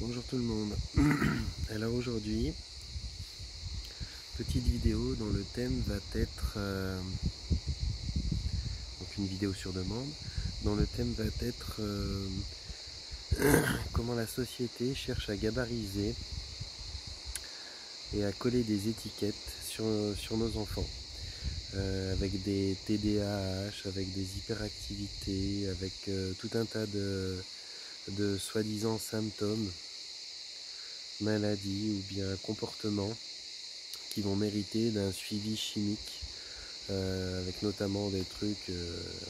Bonjour tout le monde. Alors aujourd'hui, petite vidéo dont le thème va être donc une vidéo sur demande, dont le thème va être comment la société cherche à gabariser et à coller des étiquettes sur nos enfants, avec des TDAH, avec des hyperactivités, avec tout un tas de soi-disant symptômes, maladies ou bien comportements qui vont mériter d'un suivi chimique, avec notamment des trucs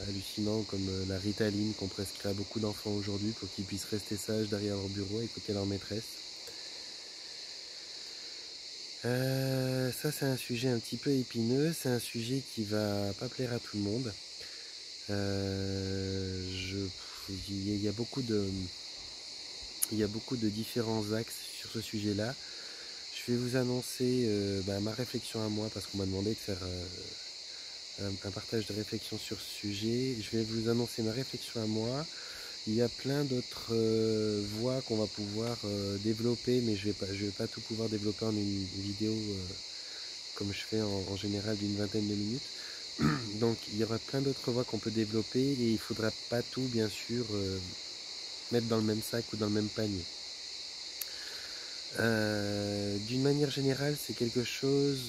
hallucinants comme la Ritaline qu'on prescrit à beaucoup d'enfants aujourd'hui pour qu'ils puissent rester sages derrière leur bureau et écouter leur maîtresse. Ça c'est un sujet un petit peu épineux, c'est un sujet qui va pas plaire à tout le monde. Il y a beaucoup de différents axes sur ce sujet-là. Je vais vous annoncer ma réflexion à moi, parce qu'on m'a demandé de faire un partage de réflexion sur ce sujet. Je vais vous annoncer ma réflexion à moi. Il y a plein d'autres voies qu'on va pouvoir développer, mais je vais pas tout pouvoir développer en une vidéo comme je fais en général d'une vingtaine de minutes. Donc il y aura plein d'autres voies qu'on peut développer et il ne faudra pas tout bien sûr mettre dans le même sac ou dans le même panier. D'une manière générale, c'est quelque chose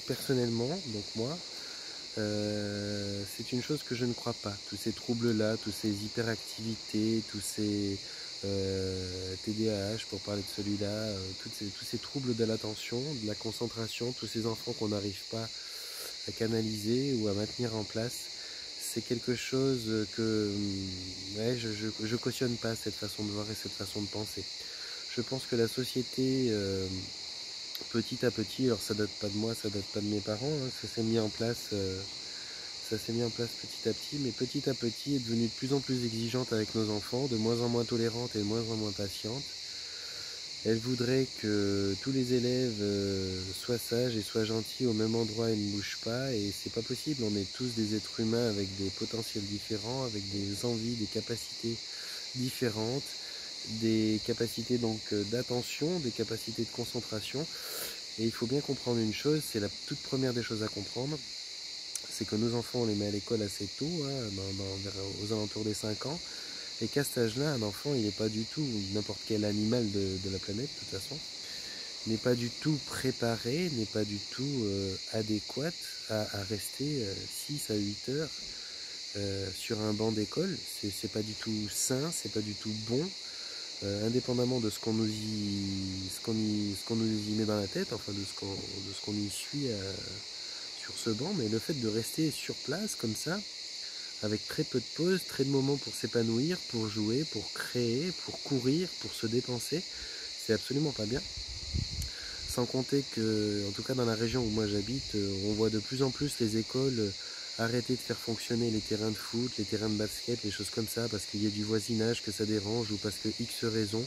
personnellement, donc moi, c'est une chose que je ne crois pas. Tous ces troubles-là, tous ces hyperactivités, tous ces TDAH pour parler de celui-là, tous ces troubles de l'attention, de la concentration, tous ces enfants qu'on n'arrive pas à canaliser ou à maintenir en place, c'est quelque chose que je cautionne pas, cette façon de voir et cette façon de penser. Je pense que la société, petit à petit, alors ça date pas de moi, ça date pas de mes parents, hein, ça s'est mis en place petit à petit, mais petit à petit est devenue de plus en plus exigeante avec nos enfants, de moins en moins tolérante et de moins en moins patiente. Elle voudrait que tous les élèves soient sages et soient gentils au même endroit et ne bougent pas, et c'est pas possible. On est tous des êtres humains avec des potentiels différents, avec des envies, des capacités différentes, des capacités donc d'attention, des capacités de concentration. Et il faut bien comprendre une chose, c'est la toute première des choses à comprendre, c'est que nos enfants, on les met à l'école assez tôt, aux alentours des 5 ans, et qu'à cet âge-là, un enfant, il n'est pas du tout, n'importe quel animal de la planète, de toute façon, n'est pas du tout préparé, n'est pas du tout adéquat à rester 6 à 8 heures sur un banc d'école. C'est pas du tout sain, c'est pas du tout bon, indépendamment de ce qu'on nous y met dans la tête, enfin de ce qu'on y suit sur ce banc, mais le fait de rester sur place comme ça, avec très peu de pauses, très de moments pour s'épanouir, pour jouer, pour créer, pour courir, pour se dépenser, c'est absolument pas bien. Sans compter que, en tout cas dans la région où moi j'habite, on voit de plus en plus les écoles arrêter de faire fonctionner les terrains de foot, les terrains de basket, les choses comme ça, parce qu'il y a du voisinage, que ça dérange, ou parce que X raisons,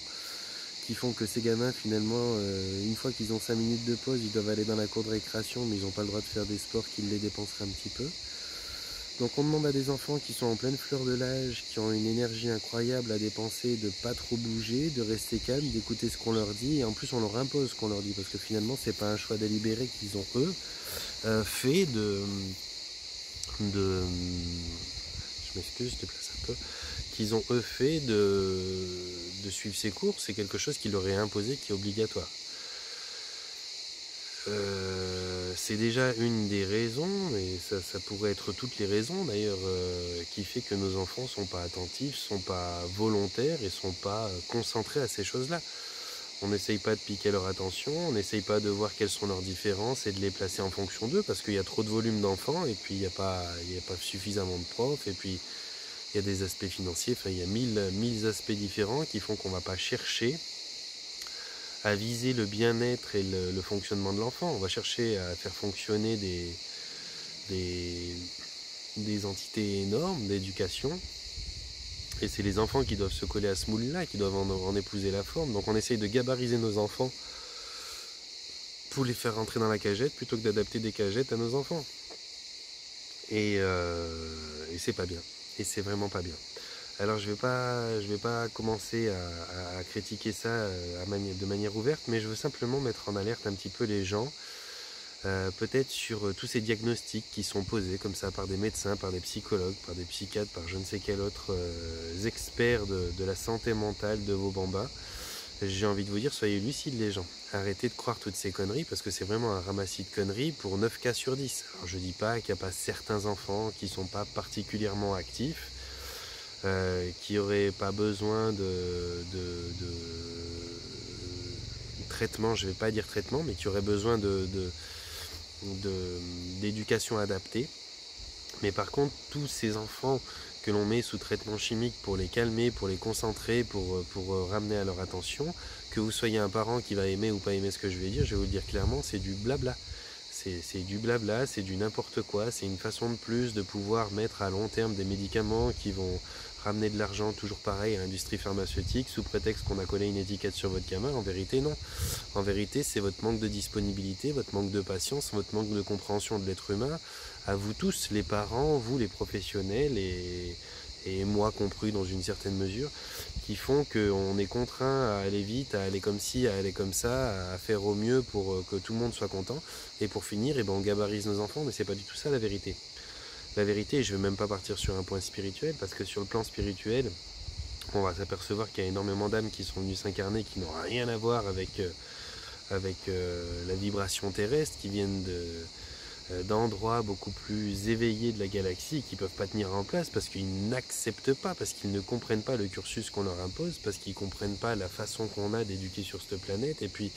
qui font que ces gamins finalement, une fois qu'ils ont 5 minutes de pause, ils doivent aller dans la cour de récréation, mais ils n'ont pas le droit de faire des sports qui les dépenseraient un petit peu. Donc on demande à des enfants qui sont en pleine fleur de l'âge, qui ont une énergie incroyable à dépenser, de pas trop bouger, de rester calme, d'écouter ce qu'on leur dit, et en plus on leur impose ce qu'on leur dit, parce que finalement c'est pas un choix délibéré qu'ils ont eux fait je m'excuse, je déplace un peu, qu'ils ont eux fait de suivre ces cours, c'est quelque chose qui leur est imposé, qui est obligatoire. C'est déjà une des raisons, et ça pourrait être toutes les raisons d'ailleurs, qui fait que nos enfants sont pas attentifs, sont pas volontaires et sont pas concentrés à ces choses-là. On n'essaye pas de piquer leur attention, on n'essaye pas de voir quelles sont leurs différences et de les placer en fonction d'eux, parce qu'il y a trop de volume d'enfants, et puis il n'y a pas suffisamment de profs, et puis il y a des aspects financiers, enfin il y a mille aspects différents qui font qu'on ne va pas chercher à viser le bien-être et le fonctionnement de l'enfant. On va chercher à faire fonctionner des entités énormes d'éducation, et c'est les enfants qui doivent se coller à ce moule-là, qui doivent en épouser la forme. Donc on essaye de gabariser nos enfants pour les faire rentrer dans la cagette, plutôt que d'adapter des cagettes à nos enfants. Et c'est pas bien. Et c'est vraiment pas bien. Alors je vais pas commencer à critiquer ça de manière ouverte, mais je veux simplement mettre en alerte un petit peu les gens, peut-être sur tous ces diagnostics qui sont posés comme ça par des médecins, par des psychologues, par des psychiatres, par je ne sais quel autre experts de la santé mentale de vos bambas. J'ai envie de vous dire, soyez lucides les gens. Arrêtez de croire toutes ces conneries parce que c'est vraiment un ramassis de conneries pour 9 cas sur 10. Alors je dis pas qu'il n'y a pas certains enfants qui sont pas particulièrement actifs, qui n'auraient pas besoin de traitement, je ne vais pas dire traitement, mais qui auraient besoin d'éducation adaptée. Mais par contre, tous ces enfants que l'on met sous traitement chimique pour les calmer, pour les concentrer, pour ramener à leur attention, que vous soyez un parent qui va aimer ou pas aimer ce que je vais dire, je vais vous le dire clairement, c'est du blabla. C'est du blabla, c'est du n'importe quoi, c'est une façon de plus de pouvoir mettre à long terme des médicaments qui vont ramener de l'argent, toujours pareil, à l'industrie pharmaceutique, sous prétexte qu'on a collé une étiquette sur votre gamin. En vérité, non. En vérité, c'est votre manque de disponibilité, votre manque de patience, votre manque de compréhension de l'être humain, à vous tous, les parents, vous les professionnels et moi compris dans une certaine mesure, qui font qu'on est contraint à aller vite, à aller comme ci, à aller comme ça, à faire au mieux pour que tout le monde soit content. Et pour finir, on gabarise nos enfants, mais c'est pas du tout ça la vérité. La vérité, je ne vais même pas partir sur un point spirituel, parce que sur le plan spirituel, on va s'apercevoir qu'il y a énormément d'âmes qui sont venues s'incarner, qui n'ont rien à voir avec la vibration terrestre, qui viennent d'endroits beaucoup plus éveillés de la galaxie, qui ne peuvent pas tenir en place parce qu'ils n'acceptent pas, parce qu'ils ne comprennent pas le cursus qu'on leur impose, parce qu'ils ne comprennent pas la façon qu'on a d'éduquer sur cette planète, et puis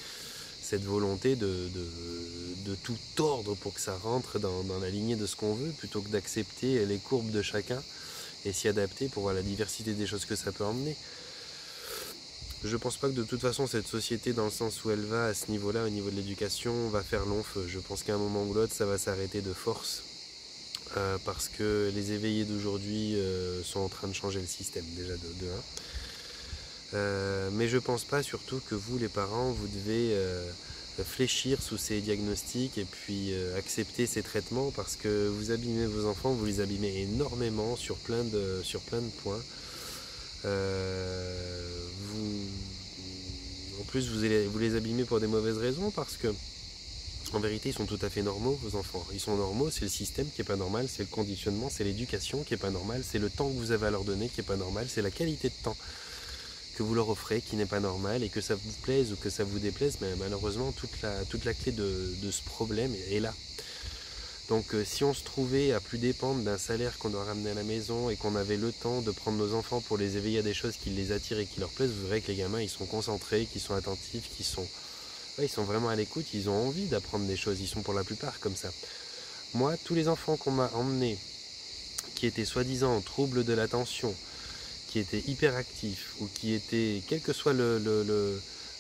cette volonté de tout tordre pour que ça rentre dans la lignée de ce qu'on veut, plutôt que d'accepter les courbes de chacun et s'y adapter pour voir la diversité des choses que ça peut emmener. Je pense pas que de toute façon cette société, dans le sens où elle va à ce niveau-là, au niveau de l'éducation, va faire long feu. Je pense qu'à un moment ou l'autre, ça va s'arrêter de force, parce que les éveillés d'aujourd'hui sont en train de changer le système, déjà de 1. Mais je pense pas surtout que vous, les parents, vous devez fléchir sous ces diagnostics et puis accepter ces traitements, parce que vous abîmez vos enfants, vous les abîmez énormément sur plein de points. En plus, vous les abîmez pour des mauvaises raisons, parce que en vérité, ils sont tout à fait normaux, vos enfants. Ils sont normaux, c'est le système qui n'est pas normal, c'est le conditionnement, c'est l'éducation qui n'est pas normale, c'est le temps que vous avez à leur donner qui n'est pas normal, c'est la qualité de temps que vous leur offrez qui n'est pas normal, et que ça vous plaise ou que ça vous déplaise, mais malheureusement, toute la clé de ce problème est là. Donc si on se trouvait à plus dépendre d'un salaire qu'on doit ramener à la maison, et qu'on avait le temps de prendre nos enfants pour les éveiller à des choses qui les attirent et qui leur plaisent, vous verrez que les gamins, ils sont concentrés, qu'ils sont attentifs, ils sont vraiment à l'écoute, ils ont envie d'apprendre des choses, ils sont pour la plupart comme ça. Moi, tous les enfants qu'on m'a emmenés, qui étaient soi-disant en trouble de l'attention, qui étaient hyperactifs, ou qui étaient, quel que soit le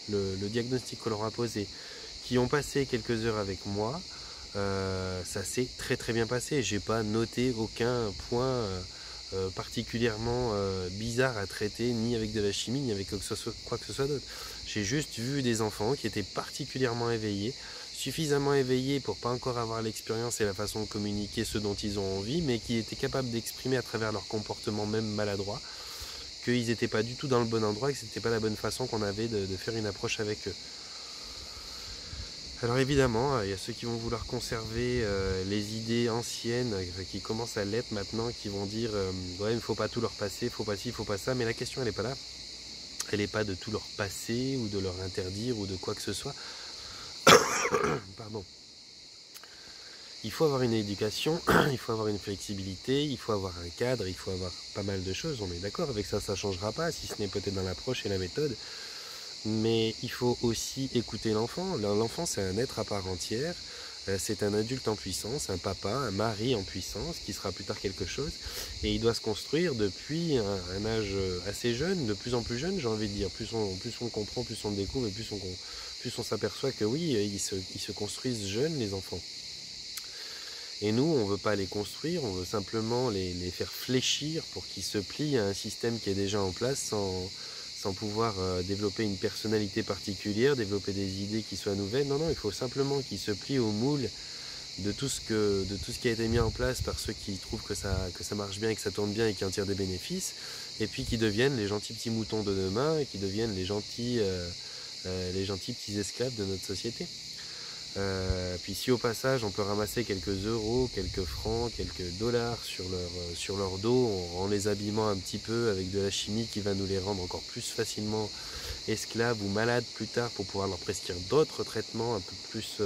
diagnostic qu'on leur a posé, qui ont passé quelques heures avec moi, ça s'est très très bien passé. J'ai pas noté aucun point particulièrement bizarre à traiter, ni avec de la chimie, ni avec quoi que ce soit d'autre. J'ai juste vu des enfants qui étaient particulièrement éveillés, suffisamment éveillés pour pas encore avoir l'expérience et la façon de communiquer ce dont ils ont envie, mais qui étaient capables d'exprimer à travers leur comportement même maladroit qu'ils n'étaient pas du tout dans le bon endroit, et que c'était pas la bonne façon qu'on avait de faire une approche avec eux. Alors évidemment, il y a ceux qui vont vouloir conserver les idées anciennes, qui commencent à l'être maintenant, qui vont dire ouais, il ne faut pas tout leur passer, il faut pas ci, il faut pas ça, mais la question elle n'est pas là. Elle n'est pas de tout leur passer ou de leur interdire ou de quoi que ce soit. Pardon. Il faut avoir une éducation, il faut avoir une flexibilité, il faut avoir un cadre, il faut avoir pas mal de choses, on est d'accord avec ça, ça ne changera pas, si ce n'est peut-être dans l'approche et la méthode. Mais il faut aussi écouter l'enfant. L'enfant, c'est un être à part entière, c'est un adulte en puissance, un papa, un mari en puissance, qui sera plus tard quelque chose, et il doit se construire depuis un âge assez jeune, de plus en plus jeune, j'ai envie de dire. Plus on comprend, plus on découvre, et plus on s'aperçoit que oui, ils se construisent jeunes, les enfants. Et nous, on ne veut pas les construire, on veut simplement les faire fléchir pour qu'ils se plient à un système qui est déjà en place, sans pouvoir développer une personnalité particulière, développer des idées qui soient nouvelles. Non, il faut simplement qu'ils se plient au moule de tout ce qui a été mis en place par ceux qui trouvent que ça marche bien et que ça tourne bien et qui en tirent des bénéfices, et puis qui deviennent les gentils petits moutons de demain et qui deviennent les gentils petits esclaves de notre société. Puis si au passage on peut ramasser quelques euros, quelques francs, quelques dollars sur leur dos en les abîmant un petit peu avec de la chimie qui va nous les rendre encore plus facilement esclaves ou malades plus tard pour pouvoir leur prescrire d'autres traitements un peu plus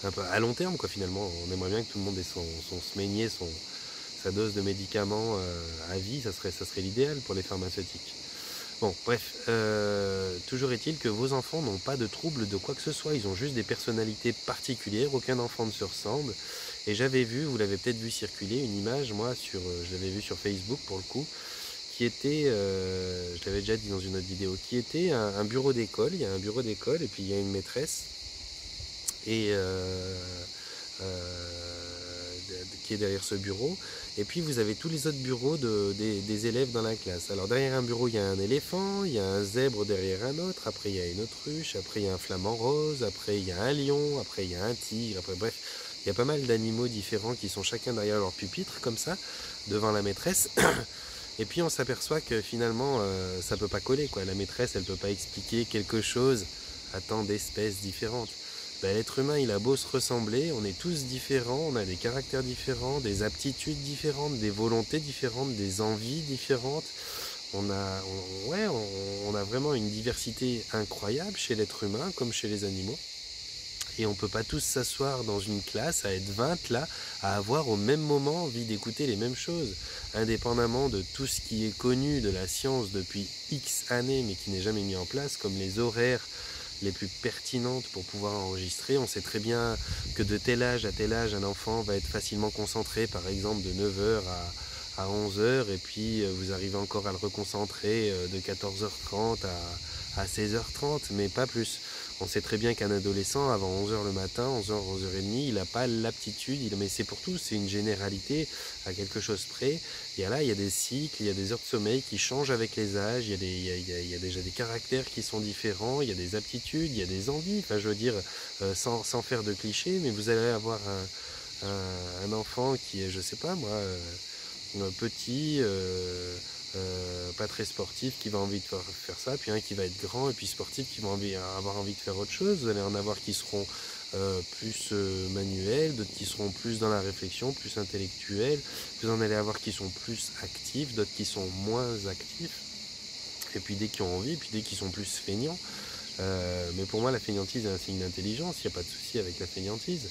un peu à long terme, quoi. Finalement on aimerait bien que tout le monde ait son smeigné, sa dose de médicaments à vie, ça serait l'idéal pour les pharmaceutiques. Bon, bref, toujours est-il que vos enfants n'ont pas de troubles de quoi que ce soit, ils ont juste des personnalités particulières, aucun enfant ne se ressemble. Et j'avais vu, vous l'avez peut-être vu circuler, une image, moi, je l'avais vu sur Facebook pour le coup, qui était, je l'avais déjà dit dans une autre vidéo, qui était un bureau d'école. Il y a un bureau d'école et puis il y a une maîtresse et qui est derrière ce bureau. Et puis vous avez tous les autres bureaux des élèves dans la classe. Alors derrière un bureau, il y a un éléphant, il y a un zèbre derrière un autre, après il y a une autruche, après il y a un flamant rose, après il y a un lion, après il y a un tigre, après bref, il y a pas mal d'animaux différents qui sont chacun derrière leur pupitre, comme ça, devant la maîtresse. Et puis on s'aperçoit que finalement, ça peut pas coller, quoi. La maîtresse, elle peut pas expliquer quelque chose à tant d'espèces différentes. Ben, l'être humain, il a beau se ressembler, on est tous différents, on a des caractères différents, des aptitudes différentes, des volontés différentes, des envies différentes. On a vraiment une diversité incroyable chez l'être humain comme chez les animaux. Et on ne peut pas tous s'asseoir dans une classe, à être 20 là, à avoir au même moment envie d'écouter les mêmes choses, indépendamment de tout ce qui est connu de la science depuis X années, mais qui n'est jamais mis en place, comme les horaires les plus pertinentes pour pouvoir enregistrer. On sait très bien que de tel âge à tel âge, un enfant va être facilement concentré, par exemple de 9h à 11h, et puis vous arrivez encore à le reconcentrer de 14h30 à 16h30, mais pas plus. On sait très bien qu'un adolescent, avant 11h le matin, 11h, 11h30, il n'a pas l'aptitude, mais c'est pour tout, c'est une généralité à quelque chose près. Et là, il y a des cycles, il y a des heures de sommeil qui changent avec les âges, il y a déjà des caractères qui sont différents, il y a des aptitudes, il y a des envies, enfin je veux dire, sans faire de clichés, mais vous allez avoir un enfant qui est, je sais pas moi, petit, pas très sportif qui va envie de faire ça, puis un qui va être grand et puis sportif qui va avoir envie de faire autre chose. Vous allez en avoir qui seront plus manuels, d'autres qui seront plus dans la réflexion, plus intellectuels. Vous en allez avoir qui sont plus actifs, d'autres qui sont moins actifs. Et puis dès qu'ils ont envie, puis dès qu'ils sont plus feignants. Mais pour moi, la feignantise est un signe d'intelligence, il n'y a pas de souci avec la feignantise.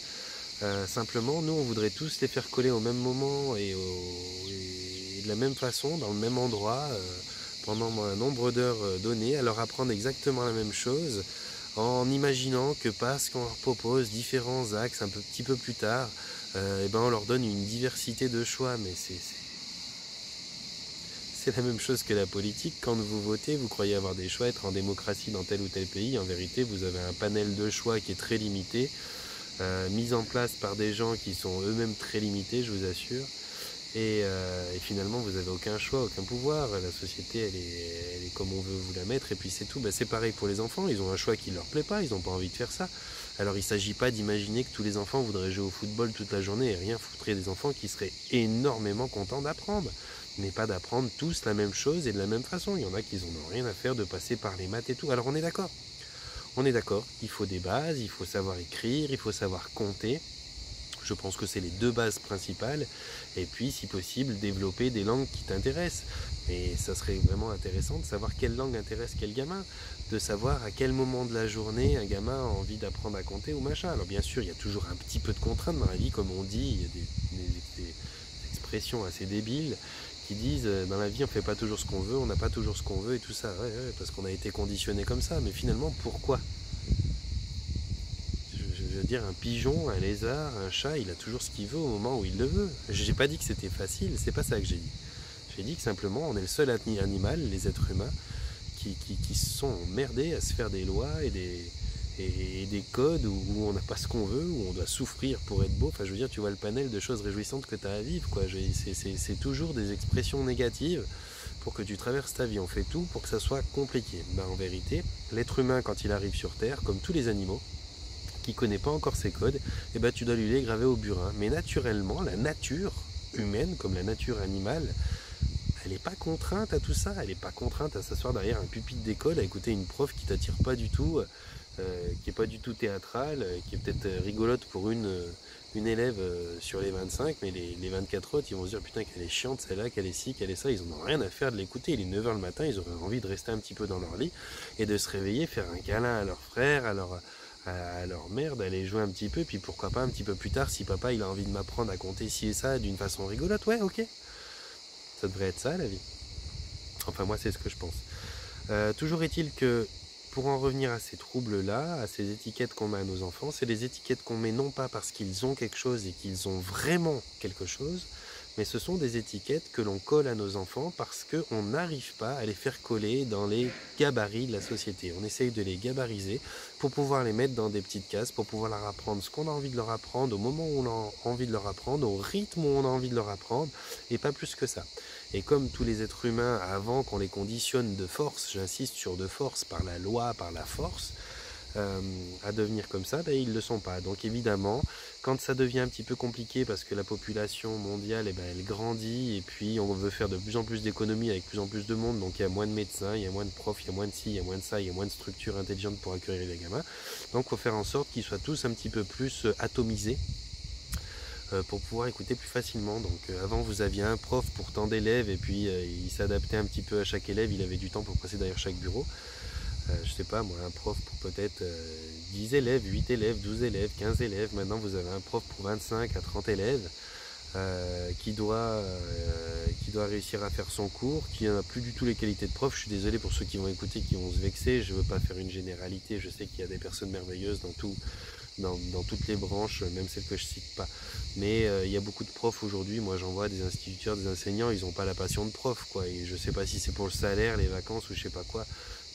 Simplement, nous, on voudrait tous les faire coller au même moment et de la même façon, dans le même endroit, pendant un nombre d'heures données, à leur apprendre exactement la même chose, en imaginant que parce qu'on leur propose différents axes un petit peu plus tard, et ben on leur donne une diversité de choix. Mais c'est la même chose que la politique. Quand vous votez, vous croyez avoir des choix, être en démocratie dans tel ou tel pays. En vérité, vous avez un panel de choix qui est très limité, mis en place par des gens qui sont eux-mêmes très limités, je vous assure. Et finalement, vous n'avez aucun choix, aucun pouvoir. La société, elle est comme on veut vous la mettre, et puis c'est tout. Ben, c'est pareil pour les enfants, ils ont un choix qui ne leur plaît pas, ils n'ont pas envie de faire ça. Alors il ne s'agit pas d'imaginer que tous les enfants voudraient jouer au football toute la journée et rien foutrait des enfants qui seraient énormément contents d'apprendre. Mais pas d'apprendre tous la même chose et de la même façon. Il y en a qui n'en ont rien à faire de passer par les maths et tout. Alors on est d'accord. On est d'accord, il faut des bases, il faut savoir écrire, il faut savoir compter. Je pense que c'est les deux bases principales. Et puis, si possible, développer des langues qui t'intéressent. Et ça serait vraiment intéressant de savoir quelle langue intéresse quel gamin. De savoir à quel moment de la journée un gamin a envie d'apprendre à compter ou machin. Alors bien sûr, il y a toujours un petit peu de contraintes dans la vie, comme on dit. Il y a des expressions assez débiles qui disent dans la vie on fait pas toujours ce qu'on veut, on n'a pas toujours ce qu'on veut et tout ça. Ouais, parce qu'on a été conditionné comme ça. Mais finalement, pourquoi ? Je veux dire, un pigeon, un lézard, un chat, il a toujours ce qu'il veut au moment où il le veut. J'ai pas dit que c'était facile, c'est pas ça que j'ai dit. J'ai dit que simplement, on est le seul animal, les êtres humains, qui se sont emmerdés à se faire des lois et des codes où on n'a pas ce qu'on veut, où on doit souffrir pour être beau. Enfin, je veux dire, tu vois le panel de choses réjouissantes que tu as à vivre, quoi. C'est toujours des expressions négatives pour que tu traverses ta vie. On fait tout pour que ça soit compliqué. Ben, en vérité, l'être humain, quand il arrive sur Terre, comme tous les animaux, qui ne connaît pas encore ses codes, et ben tu dois lui les graver au burin. Mais naturellement, la nature humaine, comme la nature animale, elle n'est pas contrainte à tout ça, elle n'est pas contrainte à s'asseoir derrière un pupitre d'école, à écouter une prof qui t'attire pas du tout, qui n'est pas du tout théâtrale, qui est peut-être rigolote pour une élève sur les 25, mais les 24 autres, ils vont se dire putain qu'elle est chiante celle-là, qu'elle est ci, qu'elle est ça, ils n'en ont rien à faire de l'écouter. Il est 9h le matin, ils auraient envie de rester un petit peu dans leur lit et de se réveiller, faire un câlin à leur frère, à leur mère, d'aller jouer un petit peu, puis pourquoi pas un petit peu plus tard, si papa il a envie de m'apprendre à compter ci et ça d'une façon rigolote, ouais ok. Ça devrait être ça la vie. Enfin moi c'est ce que je pense. Toujours est-il que pour en revenir à ces troubles-là, à ces étiquettes qu'on met à nos enfants, c'est des étiquettes qu'on met non pas parce qu'ils ont quelque chose et qu'ils ont vraiment quelque chose, mais ce sont des étiquettes que l'on colle à nos enfants parce qu'on n'arrive pas à les faire coller dans les gabarits de la société. On essaye de les gabariser pour pouvoir les mettre dans des petites cases, pour pouvoir leur apprendre ce qu'on a envie de leur apprendre, au moment où on a envie de leur apprendre, au rythme où on a envie de leur apprendre, et pas plus que ça. Et comme tous les êtres humains, avant qu'on les conditionne de force, j'insiste sur de force, par la loi, par la force, à devenir comme ça, ben, ils ne le sont pas. Donc évidemment, quand ça devient un petit peu compliqué parce que la population mondiale, eh ben, elle grandit et puis on veut faire de plus en plus d'économies avec plus en plus de monde, donc il y a moins de médecins, il y a moins de profs, il y a moins de ci, il y a moins de ça, il y a moins de structures intelligentes pour accueillir les gamins. Donc il faut faire en sorte qu'ils soient tous un petit peu plus atomisés pour pouvoir écouter plus facilement. Donc avant vous aviez un prof pour tant d'élèves et puis il s'adaptait un petit peu à chaque élève, il avait du temps pour passer derrière chaque bureau. Je sais pas moi, un prof pour peut-être 10 élèves, 8 élèves, 12 élèves, 15 élèves. Maintenant vous avez un prof pour 25 à 30 élèves qui doit réussir à faire son cours, qui n'a plus du tout les qualités de prof. Je suis désolé pour ceux qui vont écouter, qui vont se vexer, je ne veux pas faire une généralité, je sais qu'il y a des personnes merveilleuses dans toutes les branches, même celles que je cite pas. Mais il y a beaucoup de profs aujourd'hui, moi j'en vois des instituteurs, des enseignants, ils n'ont pas la passion de prof, quoi. Et je sais pas si c'est pour le salaire, les vacances ou je sais pas quoi,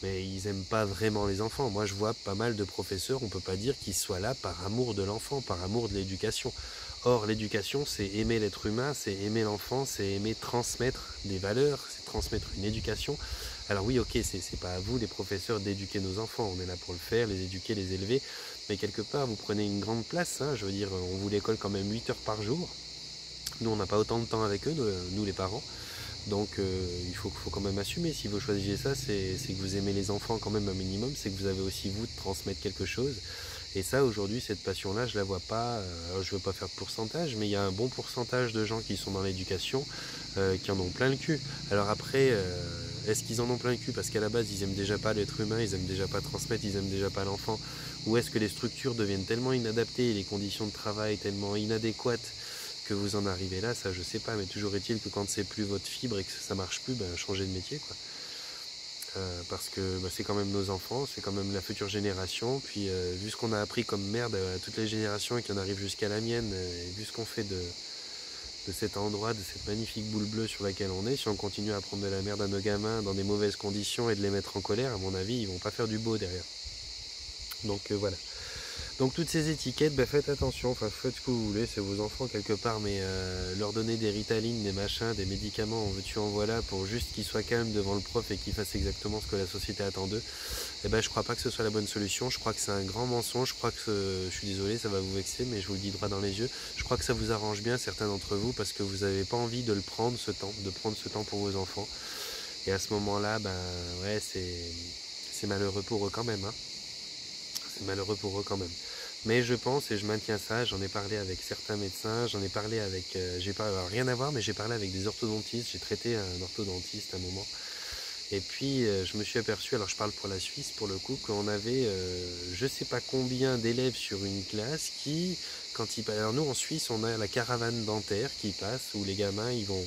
mais ils aiment pas vraiment les enfants. Moi je vois pas mal de professeurs, on peut pas dire qu'ils soient là par amour de l'enfant, par amour de l'éducation. Or l'éducation c'est aimer l'être humain, c'est aimer l'enfant, c'est aimer transmettre des valeurs, c'est transmettre une éducation. Alors oui ok, c'est pas à vous les professeurs d'éduquer nos enfants, on est là pour le faire, les éduquer, les élever, mais quelque part vous prenez une grande place, hein. Je veux dire on vous l'école quand même 8 heures par jour, nous on n'a pas autant de temps avec eux, nous les parents, donc il faut quand même assumer, si vous choisissez ça, c'est que vous aimez les enfants quand même un minimum, c'est que vous avez aussi vous de transmettre quelque chose, et ça aujourd'hui cette passion là je la vois pas, alors, je veux pas faire de pourcentage, mais il y a un bon pourcentage de gens qui sont dans l'éducation qui en ont plein le cul. Alors après est-ce qu'ils en ont plein le cul parce qu'à la base ils aiment déjà pas l'être humain, ils aiment déjà pas transmettre, ils aiment déjà pas l'enfant, ou est-ce que les structures deviennent tellement inadaptées et les conditions de travail tellement inadéquates que vous en arrivez là, ça je sais pas, mais toujours est-il que quand c'est plus votre fibre et que ça marche plus, ben changez de métier quoi. Parce que bah, c'est quand même nos enfants, c'est quand même la future génération, puis vu ce qu'on a appris comme merde à toutes les générations et qui en arrive jusqu'à la mienne, et vu ce qu'on fait de cet endroit, de cette magnifique boule bleue sur laquelle on est, si on continue à prendre de la merde à nos gamins dans des mauvaises conditions et de les mettre en colère, à mon avis, ils vont pas faire du beau derrière. Donc voilà. Donc toutes ces étiquettes, bah, faites attention, enfin faites ce que vous voulez, c'est vos enfants quelque part, mais leur donner des Ritalines, des machins, des médicaments, en veux-tu en voilà, pour juste qu'ils soient calmes devant le prof et qu'ils fassent exactement ce que la société attend d'eux, eh ben je crois pas que ce soit la bonne solution, je crois que c'est un grand mensonge, je crois que, je suis désolé, ça va vous vexer, mais je vous le dis droit dans les yeux, je crois que ça vous arrange bien certains d'entre vous, parce que vous n'avez pas envie de le prendre ce temps, de prendre ce temps pour vos enfants, et à ce moment-là, ben ouais, c'est malheureux pour eux quand même, hein. C'est malheureux pour eux quand même. Mais je pense, et je maintiens ça, j'en ai parlé avec certains médecins, j'en ai parlé avec, j'ai pas rien à voir, mais j'ai parlé avec des orthodontistes, j'ai traité un orthodontiste à un moment. Et puis je me suis aperçu, alors je parle pour la Suisse pour le coup, qu'on avait je sais pas combien d'élèves sur une classe qui, quand ils... Alors nous en Suisse, on a la caravane dentaire qui passe, où les gamins, ils vont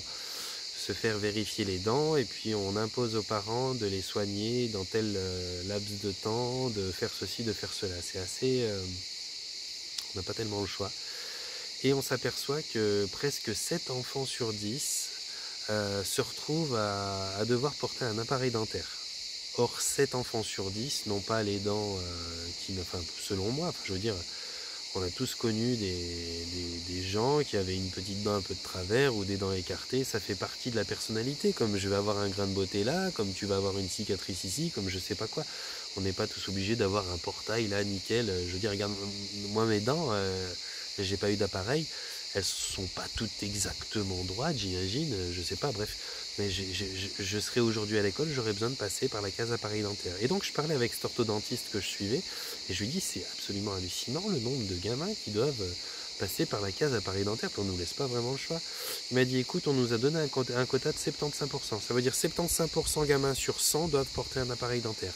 se faire vérifier les dents et puis on impose aux parents de les soigner dans tel laps de temps, de faire ceci, de faire cela. C'est assez... on n'a pas tellement le choix. Et on s'aperçoit que presque 7 enfants sur 10 se retrouvent à devoir porter un appareil dentaire. Or 7 enfants sur 10 n'ont pas les dents qui... Enfin selon moi, enfin, je veux dire... On a tous connu des gens qui avaient une petite dent un peu de travers ou des dents écartées. Ça fait partie de la personnalité, comme je vais avoir un grain de beauté là, comme tu vas avoir une cicatrice ici, comme je sais pas quoi. On n'est pas tous obligés d'avoir un portail là, nickel. Je veux dire, regarde, moi mes dents, j'ai pas eu d'appareil. Elles sont pas toutes exactement droites, j'imagine, je sais pas, bref. Mais je serais aujourd'hui à l'école, j'aurais besoin de passer par la case appareil dentaire. Et donc je parlais avec cet orthodontiste que je suivais, et je lui dis c'est absolument hallucinant le nombre de gamins qui doivent passer par la case appareil dentaire, puis on nous laisse pas vraiment le choix. Il m'a dit écoute, on nous a donné un quota de 75%. Ça veut dire 75% gamins sur 100 doivent porter un appareil dentaire.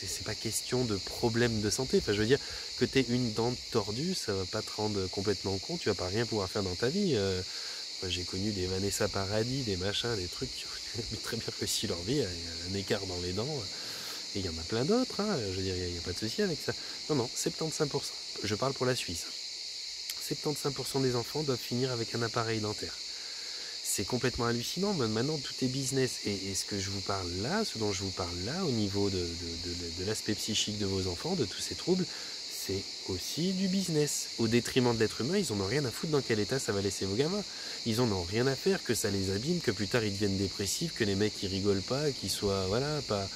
C'est pas question de problème de santé. Enfin, je veux dire, que tu aies une dent tordue, ça va pas te rendre complètement con, tu vas pas rien pouvoir faire dans ta vie. Moi, j'ai connu des Vanessa Paradis, des machins, des trucs qui ont très bien réussi leur vie, il y a un écart dans les dents, et il y en a plein d'autres, hein. Je veux dire, il n'y a pas de souci avec ça. Non, non, 75%. Je parle pour la Suisse. 75% des enfants doivent finir avec un appareil dentaire. C'est complètement hallucinant, maintenant tout est business. Et ce que je vous parle là, ce dont je vous parle là, au niveau de l'aspect psychique de vos enfants, de tous ces troubles, c'est aussi du business. Au détriment de l'être humain, ils en ont rien à foutre dans quel état ça va laisser vos gamins. Ils en ont rien à faire, que ça les abîme, que plus tard ils deviennent dépressifs, que les mecs ils rigolent pas, qu'ils soient voilà, pas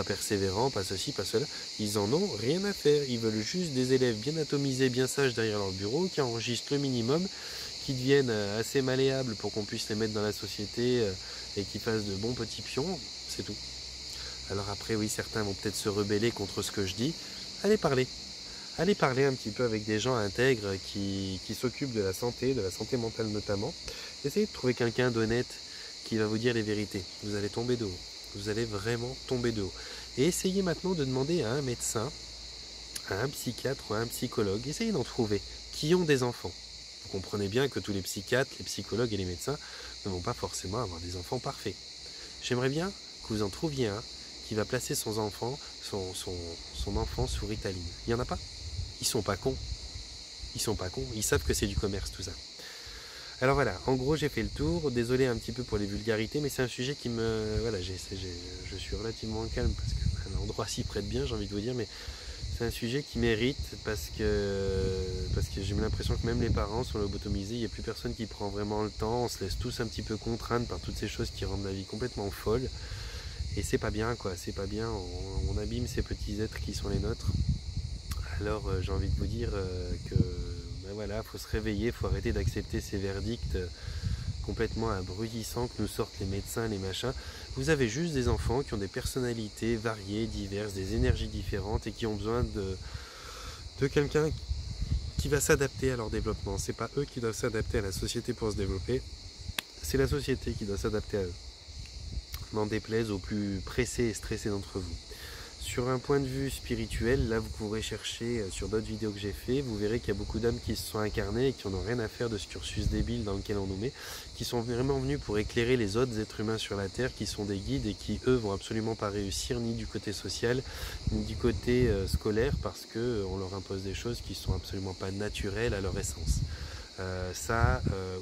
persévérants, pas ceci, pas cela. Ils en ont rien à faire. Ils veulent juste des élèves bien atomisés, bien sages derrière leur bureau, qui enregistrent le minimum, qui deviennent assez malléables pour qu'on puisse les mettre dans la société et qui fassent de bons petits pions, c'est tout. Alors après, oui, certains vont peut-être se rebeller contre ce que je dis. Allez parler. Allez parler un petit peu avec des gens intègres qui s'occupent de la santé mentale notamment. Essayez de trouver quelqu'un d'honnête qui va vous dire les vérités. Vous allez tomber de haut. Vous allez vraiment tomber de haut. Et essayez maintenant de demander à un médecin, à un psychiatre ou à un psychologue, essayez d'en trouver, qui ont des enfants. Vous comprenez bien que tous les psychiatres, les psychologues et les médecins ne vont pas forcément avoir des enfants parfaits. J'aimerais bien que vous en trouviez un qui va placer son enfant sous Ritaline. Il n'y en a pas. Ils sont pas cons. Ils sont pas cons. Ils savent que c'est du commerce tout ça. Alors voilà, en gros j'ai fait le tour. Désolé un petit peu pour les vulgarités, mais c'est un sujet qui me... Voilà, je suis relativement calme parce que l'endroit s'y prête bien, j'ai envie de vous dire, mais c'est un sujet qui mérite parce que j'ai l'impression que même les parents sont lobotomisés, il n'y a plus personne qui prend vraiment le temps, on se laisse tous un petit peu contraindre par toutes ces choses qui rendent la vie complètement folle. Et c'est pas bien quoi, c'est pas bien, on abîme ces petits êtres qui sont les nôtres. Alors j'ai envie de vous dire que ben voilà, faut se réveiller, faut arrêter d'accepter ces verdicts complètement abrutissants que nous sortent les médecins, les machins. Vous avez juste des enfants qui ont des personnalités variées, diverses, des énergies différentes et qui ont besoin de quelqu'un qui va s'adapter à leur développement. C'est pas eux qui doivent s'adapter à la société pour se développer, c'est la société qui doit s'adapter à eux. N'en déplaise aux plus pressés et stressés d'entre vous. Sur un point de vue spirituel, là vous pourrez chercher sur d'autres vidéos que j'ai fait, vous verrez qu'il y a beaucoup d'âmes qui se sont incarnées et qui n'en ont rien à faire de ce cursus débile dans lequel on nous met, qui sont vraiment venus pour éclairer les autres êtres humains sur la Terre, qui sont des guides et qui eux vont absolument pas réussir ni du côté social, ni du côté scolaire, parce qu'on leur impose des choses qui sont absolument pas naturelles à leur essence.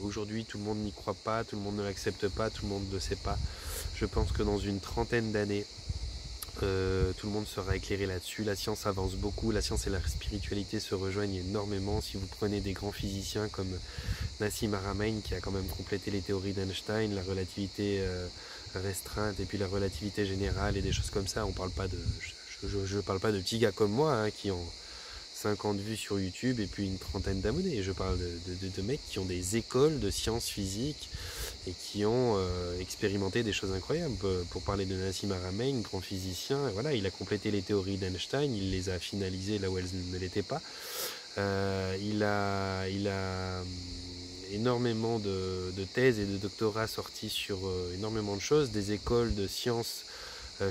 Aujourd'hui tout le monde n'y croit pas, tout le monde ne l'accepte pas, tout le monde ne le sait pas. Je pense que dans une trentaine d'années, tout le monde sera éclairé là-dessus. La science avance beaucoup, la science et la spiritualité se rejoignent énormément. Si vous prenez des grands physiciens comme Nassim Haramein qui a quand même complété les théories d'Einstein, la relativité restreinte et puis la relativité générale et des choses comme ça, on parle pas de, je parle pas de petits gars comme moi hein, qui ont 50 vues sur YouTube et puis une trentaine d'abonnés. Je parle de mecs qui ont des écoles de sciences physiques et qui ont expérimenté des choses incroyables. Pour parler de Nassim Haramein, grand physicien, voilà, il a complété les théories d'Einstein, il les a finalisées là où elles ne l'étaient pas. Il a énormément de thèses et de doctorats sortis sur énormément de choses, des écoles de sciences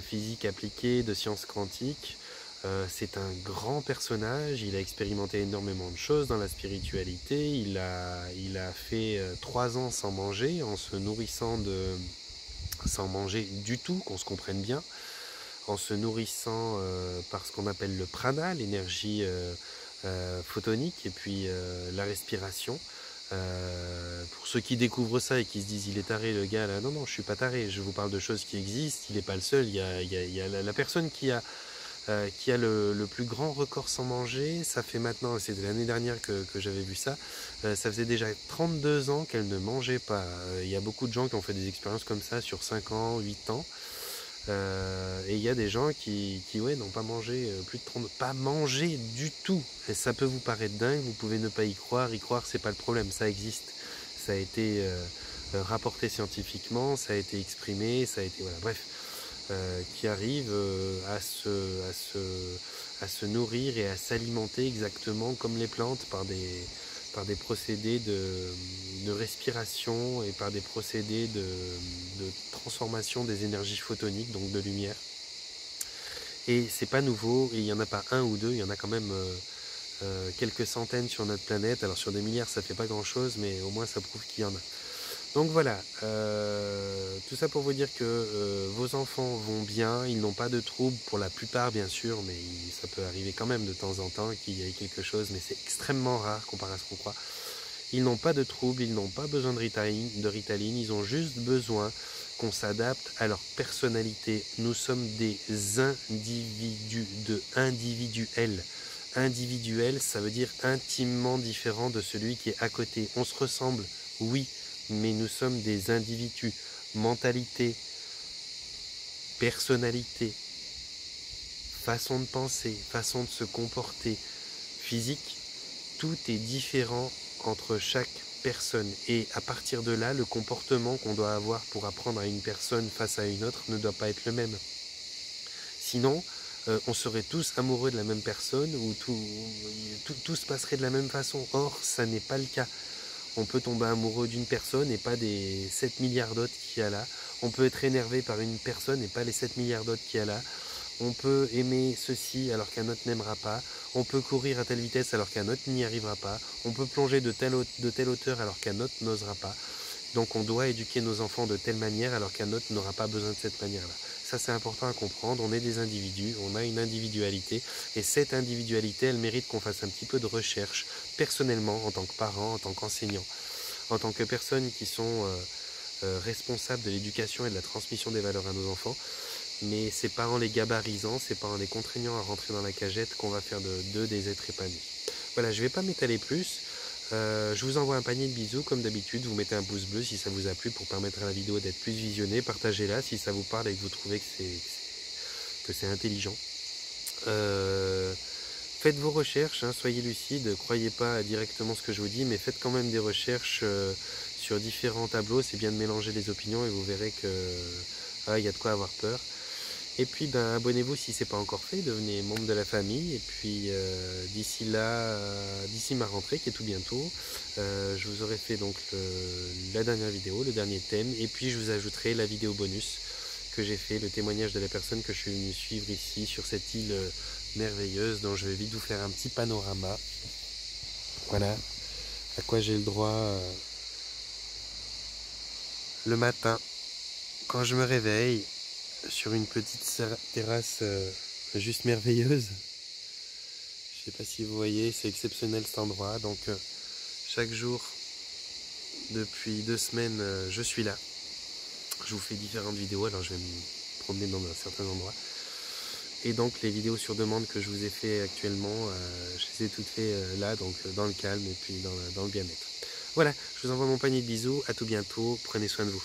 physiques appliquées, de sciences quantiques. C'est un grand personnage, il a expérimenté énormément de choses dans la spiritualité, il a fait 3 ans sans manger, en se nourrissant sans manger du tout, qu'on se comprenne bien, en se nourrissant par ce qu'on appelle le prana, l'énergie photonique, et puis la respiration. Pour ceux qui découvrent ça et qui se disent il est taré le gars là, non, je suis pas taré, je vous parle de choses qui existent, il n'est pas le seul, il y a la personne qui a qui a le plus grand record sans manger. Ça fait maintenant, c'est de l'année dernière que j'avais vu ça, ça faisait déjà 32 ans qu'elle ne mangeait pas. Il y a beaucoup de gens qui ont fait des expériences comme ça sur 5 ans, 8 ans. Et il y a des gens qui ouais, n'ont pas mangé plus de 30, pas mangé du tout. Et ça peut vous paraître dingue, vous pouvez ne pas y croire c'est pas le problème, ça existe. Ça a été rapporté scientifiquement, ça a été exprimé, ça a été, voilà, bref. Qui arrivent à se nourrir et à s'alimenter exactement comme les plantes par des procédés de respiration et par des procédés de transformation des énergies photoniques, donc de lumière. Et c'est pas nouveau, et il n'y en a pas un ou deux, il y en a quand même quelques centaines sur notre planète. Alors sur des milliards ça fait pas grand chose, mais au moins ça prouve qu'il y en a. Donc voilà, tout ça pour vous dire que vos enfants vont bien, ils n'ont pas de troubles pour la plupart bien sûr, mais ça peut arriver quand même de temps en temps qu'il y ait quelque chose, mais c'est extrêmement rare comparé à ce qu'on croit. Ils n'ont pas de troubles, ils n'ont pas besoin de Ritaline, ils ont juste besoin qu'on s'adapte à leur personnalité. Nous sommes des individuels. Individuel, ça veut dire intimement différent de celui qui est à côté. On se ressemble, oui, mais nous sommes des individus. Mentalité, personnalité, façon de penser, façon de se comporter, physique, tout est différent entre chaque personne. Et à partir de là, le comportement qu'on doit avoir pour apprendre à une personne face à une autre ne doit pas être le même. Sinon, on serait tous amoureux de la même personne ou tout se passerait de la même façon. Or, ça n'est pas le cas. On peut tomber amoureux d'une personne et pas des 7 milliards d'autres qu'il y a là. On peut être énervé par une personne et pas les 7 milliards d'autres qu'il y a là. On peut aimer ceci alors qu'un autre n'aimera pas. On peut courir à telle vitesse alors qu'un autre n'y arrivera pas. On peut plonger de telle hauteur alors qu'un autre n'osera pas. Donc on doit éduquer nos enfants de telle manière alors qu'un autre n'aura pas besoin de cette manière-là. Ça c'est important à comprendre, on est des individus, on a une individualité et cette individualité elle mérite qu'on fasse un petit peu de recherche personnellement en tant que parent, en tant qu'enseignant, en tant que personnes qui sont responsables de l'éducation et de la transmission des valeurs à nos enfants. Mais c'est pas en les gabarisant, c'est pas en les contraignant à rentrer dans la cagette qu'on va faire d'eux des êtres épanouis. Voilà, je vais pas m'étaler plus. Je vous envoie un panier de bisous comme d'habitude, vous mettez un pouce bleu si ça vous a plu pour permettre à la vidéo d'être plus visionnée, partagez-la si ça vous parle et que vous trouvez que c'est intelligent. Faites vos recherches, hein, soyez lucides, croyez pas directement ce que je vous dis, mais faites quand même des recherches sur différents tableaux, c'est bien de mélanger les opinions et vous verrez que y a de quoi avoir peur. Et puis abonnez-vous si ce n'est pas encore fait, devenez membre de la famille. Et puis d'ici là, d'ici ma rentrée qui est tout bientôt, je vous aurai fait donc la dernière vidéo, le dernier thème. Et puis je vous ajouterai la vidéo bonus que j'ai fait, le témoignage de la personne que je suis venu suivre ici sur cette île merveilleuse dont je vais vite vous faire un petit panorama. Voilà à quoi j'ai le droit le matin quand je me réveille. Sur une petite terrasse juste merveilleuse. Je sais pas si vous voyez, c'est exceptionnel cet endroit. Donc chaque jour, depuis 2 semaines, je suis là. Je vous fais différentes vidéos, alors je vais me promener dans certains endroits. Et donc les vidéos sur demande que je vous ai fait actuellement, je les ai toutes faites là, donc dans le calme et puis dans le bien-être. Voilà, je vous envoie mon panier de bisous, à tout bientôt, prenez soin de vous.